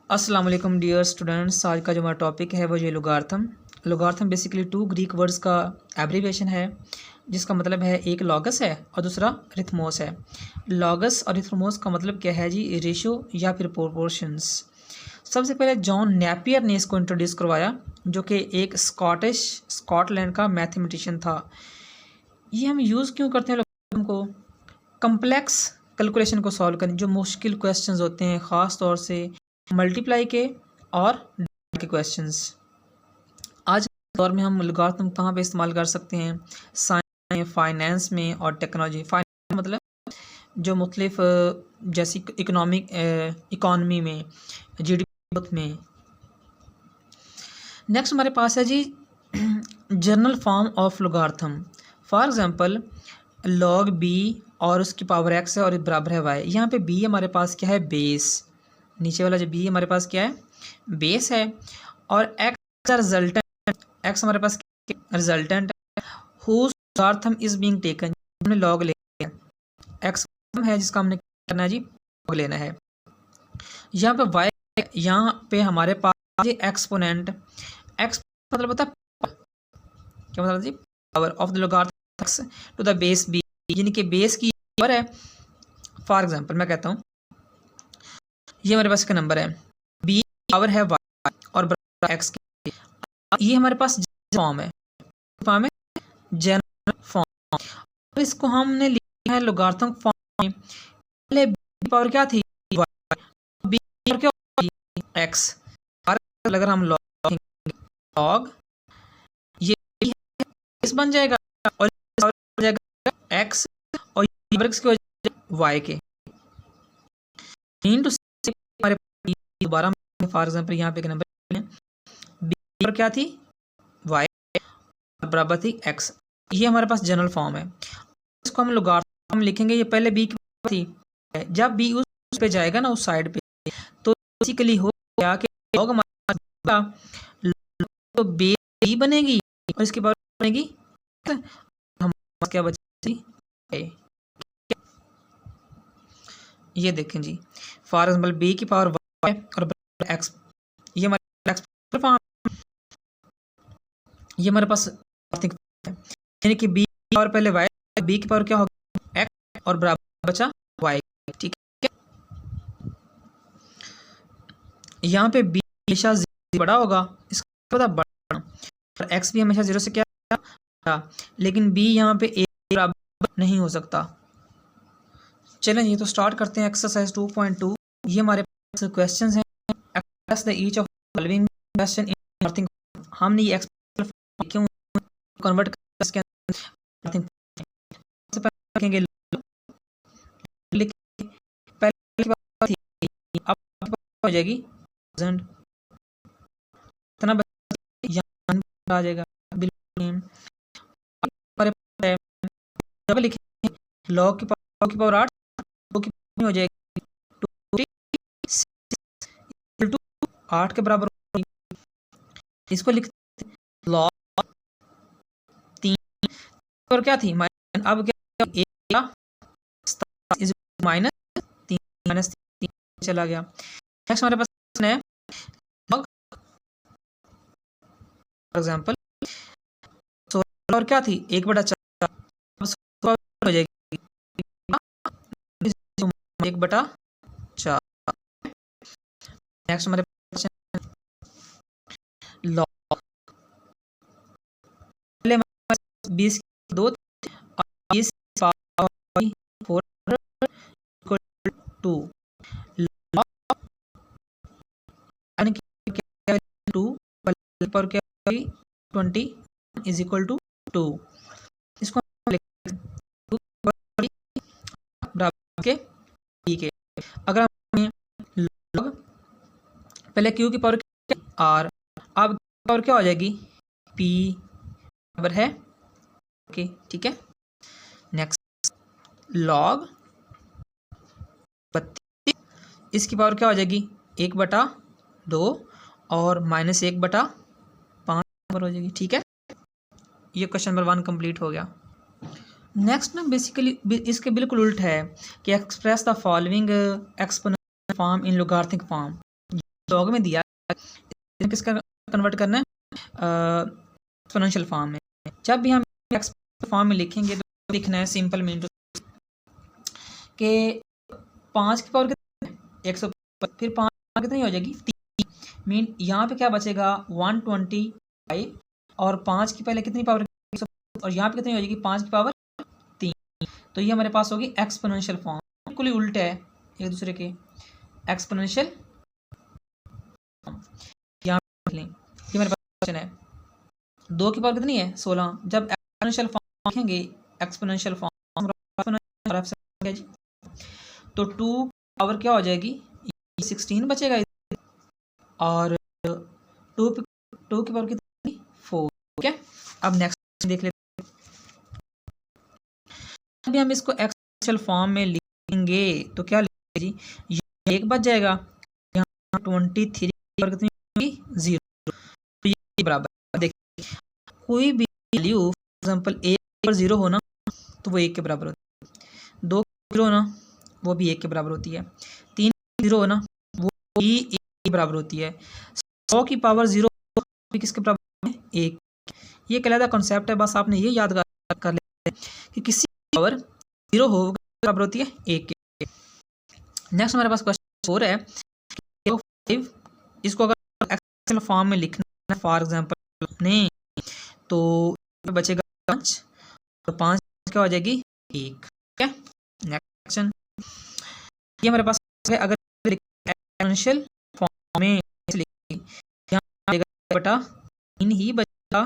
अस्सलाम वालेकुम dear students. आज का जो हमारा टॉपिक है वो ये लोगार्थम बेसिकली टू ग्रीक वर्ड्स का एब्रीविएशन है, जिसका मतलब है एक लॉगस है और दूसरा रिथमोस है। लॉगस और रिथमोस का मतलब क्या है जी? रेशियो या फिर प्रोपोर्शंस। सबसे पहले जॉन नेपियर ने इसको इंट्रोड्यूस करवाया, जो कि एक स्कॉटलैंड का मैथमेटिशियन था। ये हम यूज़ क्यों करते हैं लोगार्थम को? कम्प्लेक्स कैलकुलेशन को सॉल्व करने, जो मुश्किल क्वेश्चंस होते हैं, ख़ास तौर से मल्टीप्लाई के और डिवाइड के क्वेश्चंस। आज के दौर में हम लोगारिथम कहाँ पे इस्तेमाल कर सकते हैं? साइंस में, फाइनेंस में और टेक्नोलॉजी। फाइनेंस मतलब जो मुख्तलिफ जैसी इकॉनमी में, जीडीपी में। नेक्स्ट हमारे पास है जी general form of logarithm. For example log B और उसकी पावर एक्स है और बराबर है वाई। यहाँ पे बी हमारे पास क्या है? बेस। नीचे वाला जो बी हमारे पास क्या है? बेस है। और एक्स रिजल्टेंट, एक्स हमारे पास resultant whose logarithm is being taken, हमने लॉग लेना है। एक्स है जिसका हमने करना है जी, लॉग लेना है। यहाँ पे वाई, यहाँ पे हमारे पास जी एक्सपोनेंट। एक्स मतलब होता है क्या मतलब जी? Power of the logarithm x to the base B, यानी कि बेस की पावर है। फॉर एग्जांपल मैं कहता हूँ ये हमारे पास का नंबर है, बी पावर है वाई और बराबर एक्स के। ये हमारे पास फॉर्म है, जनरल फॉर्म। इसको हमने लिखा है लोगारिथम फॉर्म में। पहले बी पावर क्या थी? वाई। बी पावर क्या होगी? एक्स। अगर हम लॉग ये इस बन जाएगा और बन जाएगा एक्स और एक्स की वाई के इनटू हमारे दोबारा फॉर एग्जांपल यहाँ पे एक नंबर बी पर क्या थी? वाई बराबर थी एक्स। ये हमारे पास जनरल फॉर्म है। इसको हम लोगारिथम लिखेंगे। ये पहले बी की थी, जब बी उस पे जाएगा ना, उस साइड पे, तो बेसिकली हो गया कि लॉग हमारा तो बी बनेगी और इसके बाद बनेगी हमारे क्या बचेगी? ये देखें जी, फॉर एग्जांपल बी की पावर वाई और एक्स, ये हमारे एक्स फॉर्म, ये हमारे पास यानी कि बी की पावर पहले वाई, बी की पावर क्या होगा? एक्स और बराबर बचा वाई। ठीक है, यहाँ पे बी हमेशा बड़ा होगा, इसका पता बड़ा, और एक्स भी हमेशा जीरो से क्या बड़ा, लेकिन बी यहाँ पे ए बराबर नहीं हो सकता। चलें ये तो स्टार्ट करते हैं एक्सरसाइज 2.2। ये हमारे पास क्वेश्चंस हैं। Express the each of following question in logarithm. हमने ये एक्सप्रेस क्यों कन्वर्ट कर इसके अंदर से पहले लिखेंगे पहले की बात थी, अब हो जाएगी इतना यहाँ आ जाएगा बिल्कुल। हमारे पास लिखेंगे लॉग की पावर 8 हो जाएगी 2 8 के बराबर होगी। इसको लिखते लॉग 3 और क्या थी माइनस, अब क्या माइनस 3 चला गया। नेक्स्ट हमारे पास है लॉग फॉर एग्जांपल 16 और क्या थी 1/4, हो जाएगी 1/4। नेक्स्ट हमारे पास लॉग पहले 20 2 और 20 पावर 4 इक्वल टू लॉग यानी कि 2 पर क्या 20 इज इक्वल टू 2। इसको बराबर के पी के, अगर हम लॉग पहले क्यू की पावर आर, अब पावर क्या हो जाएगी? पी बराबर है ओके, ठीक है। नेक्स्ट लॉग 32, इसकी पावर क्या हो जाएगी? 1/2 और माइनस 1/5 हो जाएगी, ठीक है। ये क्वेश्चन नंबर 1 कंप्लीट हो गया। नेक्स्ट ना बेसिकली इसके बिल्कुल उल्ट है कि express the following exponential form in logarithmic form. Log में दिया किसका कन्वर्ट करना है, एक्सपोनेंशियल फॉर्म में। जब भी हम एक्सपोनेंशियल फॉर्म में लिखेंगे तो लिखना है सिंपल मीन के 5 की पावर कितनी 100, फिर 5 कितनी हो जाएगी 3, मीन यहाँ पे क्या बचेगा 125, और 5 की पहले कितनी पावर 100, और यहाँ पे कितनी हो जाएगी 5 की पावर 3। तो ये हमारे पास होगी एक्सपोनेंशियल फॉर्म, बिल्कुल ही उल्टे है एक दूसरे के। एक्सपोनेंशियल यहाँ पे लें, ये मेरे पास क्वेश्चन है 2 की पावर कितनी है 16। जब एक्सपोनेंशियल फॉर्म लिखेंगे एक्सपोनेंशियल फॉर्म तो 2 पावर क्या हो जाएगी 16 बचेगा, और 2 की पावर कितनी 4। ठीक है, अब नेक्स्ट देख लेते हैं। अभी हम इसको एक्सपोनेंशियल फॉर्म में लिखेंगे तो क्या लिखेंगे जी, ये 1 बच जाएगा, यहाँ 23 की पावर कितनी होगी 0, तो ये बराबर। देखिए कोई भी वैल्यू फॉर एग्जांपल 1 पर 0 होना तो वो 1 के बराबर होती है, 2 0 होना वो भी 1 के बराबर होती है, 3 0 होना वो भी 1 के बराबर होती है, 100 की पावर 0 भी किसके बराबर है 1। ये कहलाता कॉन्सेप्ट है, बस आपने ये याद कर लेते हैं कि किसी पावर 0 हो बराबर होती है 1 के। नेक्स्ट हमारे पास क्वेश्चन 4 है, 5 इसको अगर एक्सपोनेंशियल फॉर्म में लिखना है फॉर एग्जांपल नहीं तो बचेगा 5, और 5 क्या हो जाएगी 1। ठीक है, नेक्स्ट क्वेश्चन ये हमारे पास है, अगर एक्सपोनेंशियल फॉर्म में यहाँ बटा 3 ही बचेगा,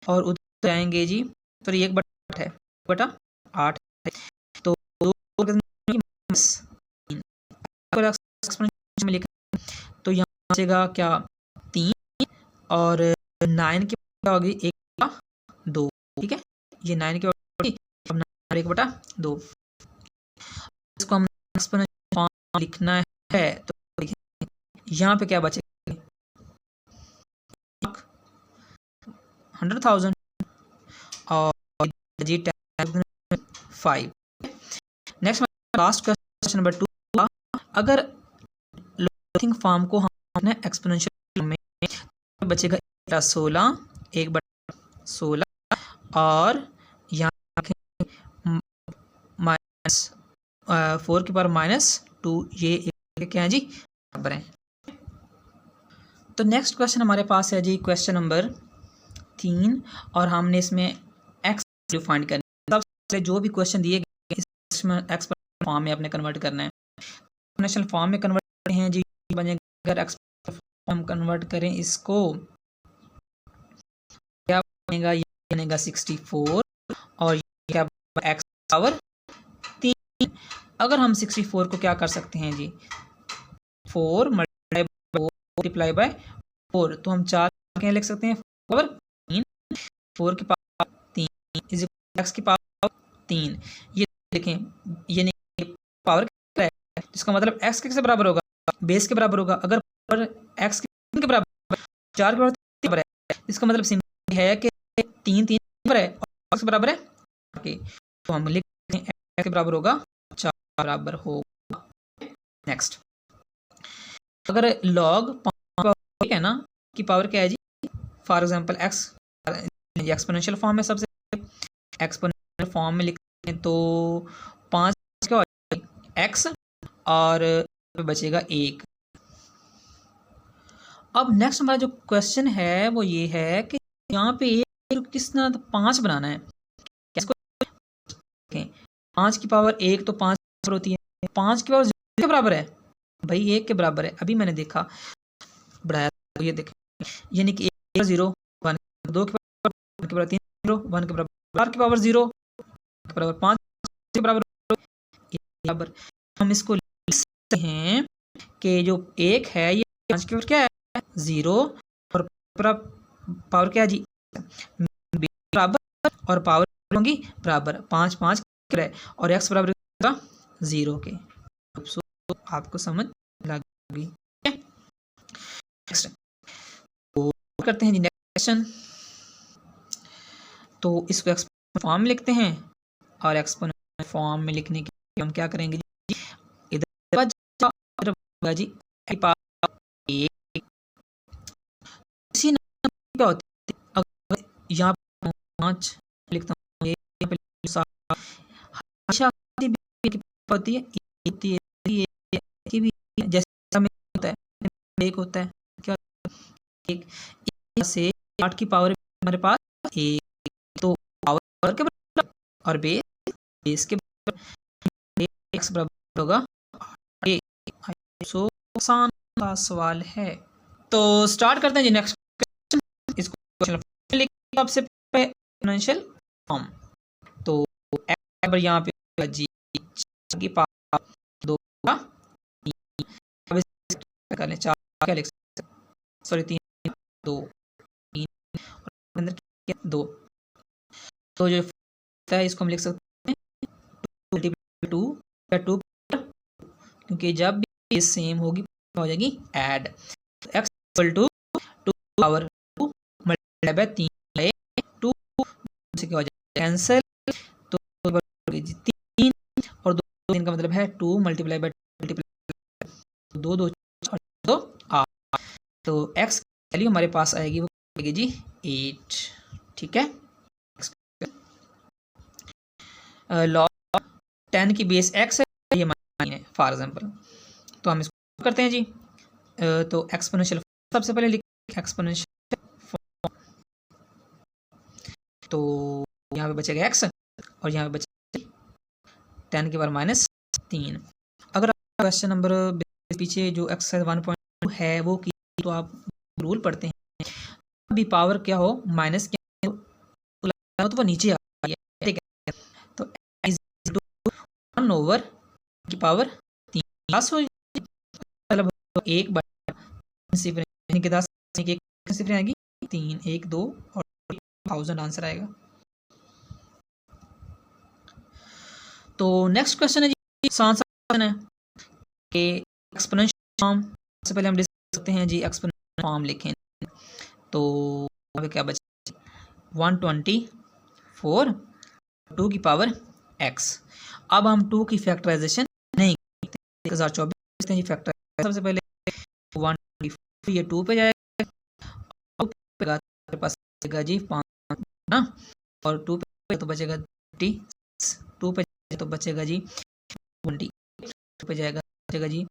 और उधर जाएंगे जी तो 1/8 है 1/8 है, तो 2 में लिखा तो यहाँ बचेगा क्या 3, और 9 की क्या होगी 1/2। ठीक है, ये 9 की होगी 1/2। इसको हम एक्सपोनेंशियल फॉर्म लिखना है तो यहाँ पे क्या बचेगा 100,000 और जी 5। नेक्स्ट लास्ट क्वेश्चन नंबर 2, अगर लॉगरिथमिक फॉर्म को हमने एक्सपोनेंशियल फॉर्म में बचेगा 16 1/16, और यहाँ -4 की पावर -2, ये क्या है जी बराबर है। तो नेक्स्ट क्वेश्चन हमारे पास है जी क्वेश्चन नंबर 3, और हमने इसमें एक्स वैल्यू फाइंड करनी है। सबसे जो भी क्वेश्चन दिए गए इसमें एक्सपोनेंशियल फॉर्म में अपने कन्वर्ट करना है। एक्सपोनेंशियल फॉर्म में कन्वर्ट करते हैं जी, अगर एक्सपोनेंशियल फॉर्म कन्वर्ट करें इसको क्या बनेगा, ये बनेगा 64, और ये क्या एक्स पावर 3। अगर हम 64 को क्या कर सकते हैं जी 4 मल्टीप्लाई बाय 4, तो हम 4 क्या लिख सकते हैं पावर 3, 4 की पावर 3 इज एक्स की पावर 3। ये देखें ये नहीं पावर क्या है, इसका मतलब एक्स किसके बराबर होगा बेस के बराबर होगा। अगर पावर एक्स के बराबर 4 के बराबर है, इसका मतलब सिंपल है कि 3 बराबर है और एक्स बराबर है, तो हम लिख सकते हैं एक्स के बराबर होगा 4 बराबर होगा। नेक्स्ट, अगर लॉग है ना की पावर क्या है जी, for example x exponential form में, सबसे एक्सपोनेंशियल फॉर्म में लिखते हैं तो 5 क्या हो जाएगा एक्स, और बचेगा 1। अब नेक्स्ट हमारा जो क्वेश्चन है वो ये है कि यहाँ पे एक किस तरह 5 बनाना है। 5 की पावर 1 तो 5 होती है, 5 की पावर 0 के बराबर है भाई 1 के बराबर है। अभी मैंने देखा बढ़ाया तो ये देखें यानी कि 1 0 1 2 के बराबर 3 0 1 के बराबर 4 की पावर 0 के बराबर 5 के बराबर। हम इसको लिख सकते हैं कि जो 1 है ये 5 की पावर क्या है 0, और पावर क्या है जी बराबर, और पावर होंगी बराबर 5 5 और एक्स बराबर 0 के। आपको समझ लग गई। नेक्स्ट करते हैं जी नेक्स्ट क्वेश्चन, तो इसको एक्सपोनेंशियल फॉर्म में लिखते हैं, और एक्सपोनेंशियल फॉर्म में लिखने के लिए हम क्या करेंगे जी इधर जी पावर 1 5 लिखता हूँ, ये पे 7 हमेशा होती है, होती है, की भी जैसे में होता है, एक होता है क्या, एक से 8 की पावर हमारे पास 1, तो पावर के बराबर और बेस के बराबर x बराबर होगा 1। सो आसान सा सवाल है। तो स्टार्ट करते हैं जी नेक्स्ट क्वेश्चन। इसको क्वेश्चन लिखिए आपसे पहले एक्सपोनेंशियल फॉर्म। तो x यहाँ पे जी की पावर 2 का 3, अब इसे कर लें 4 क्या लिख सकते हैं, सॉरी 3 2 3 और अंदर क्या 2, तो जो है इसको हम लिख सकते हैं 2 मल्टीप्लाई 2 या 2, क्योंकि जब भी ये सेम होगी हो जाएगी ऐड। तो x equal to 2 power 2 multiply by 3 2 से क्या हो जाएगा कैंसिल, तो 3 और 2 3 का मतलब है 2 मल्टीप्लाई बाय 2 2 2 8, तो x की वैल्यू हमारे पास आएगी वो आएगी जी 8। ठीक है, लॉग 10 की बेस x है, ये मान है फॉर एग्जांपल, तो हम इसको करते हैं जी। तो एक्सपोनेंशियल सबसे पहले लिख एक्सपोनेंशियल, तो यहाँ पे बचेगा x और यहाँ पे बचेगा 10 की पावर -3। अगर क्वेश्चन नंबर पीछे जो एक्सरसाइज 1.2 है वो की, तो आप रूल पढ़ते हैं, अभी पावर क्या हो माइनस क्या हो तो वो नीचे आ गया, ठीक है, तो वन ओवर की पावर 3 प्लस हो, मतलब 1 के 10 आएगी 3 1 2 और 1000 आंसर आएगा। तो नेक्स्ट क्वेश्चन है जी, आसान सा क्वेश्चन है कि एक्सपोनेंशियल फॉर्म, सबसे पहले हम डिस्कस करते हैं जी एक्सपोनेंशियल फॉर्म लिखें, तो यहाँ पे क्या बचे 124 2 की पावर x। अब हम 2 की फैक्टराइजेशन नहीं करते, 1024 जी फैक्टराइजेशन, सबसे पहले 124 ये 2 पे जाएगा, मेरे पास बचेगा जी 5 ना, और 2 पे तो बचेगा 30, 2 पे तो बचेगा जी 20, 2 पे बचेगा जी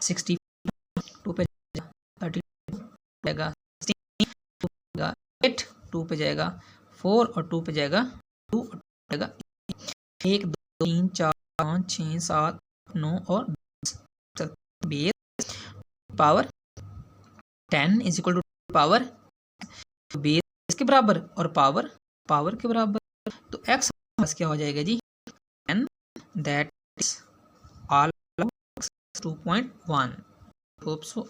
60, 2 पे 30 जाएगा 16, 2 पे 8, 2 पे जाएगा 4 और 2 पे जाएगा 2 और जाएगा 1 2 3 4 5 6 7 9 और 10, base power 10 is equal to power base के बराबर और पावर के बराबर, तो x क्या हो जाएगा जी 10, that is all 2.1। Hope so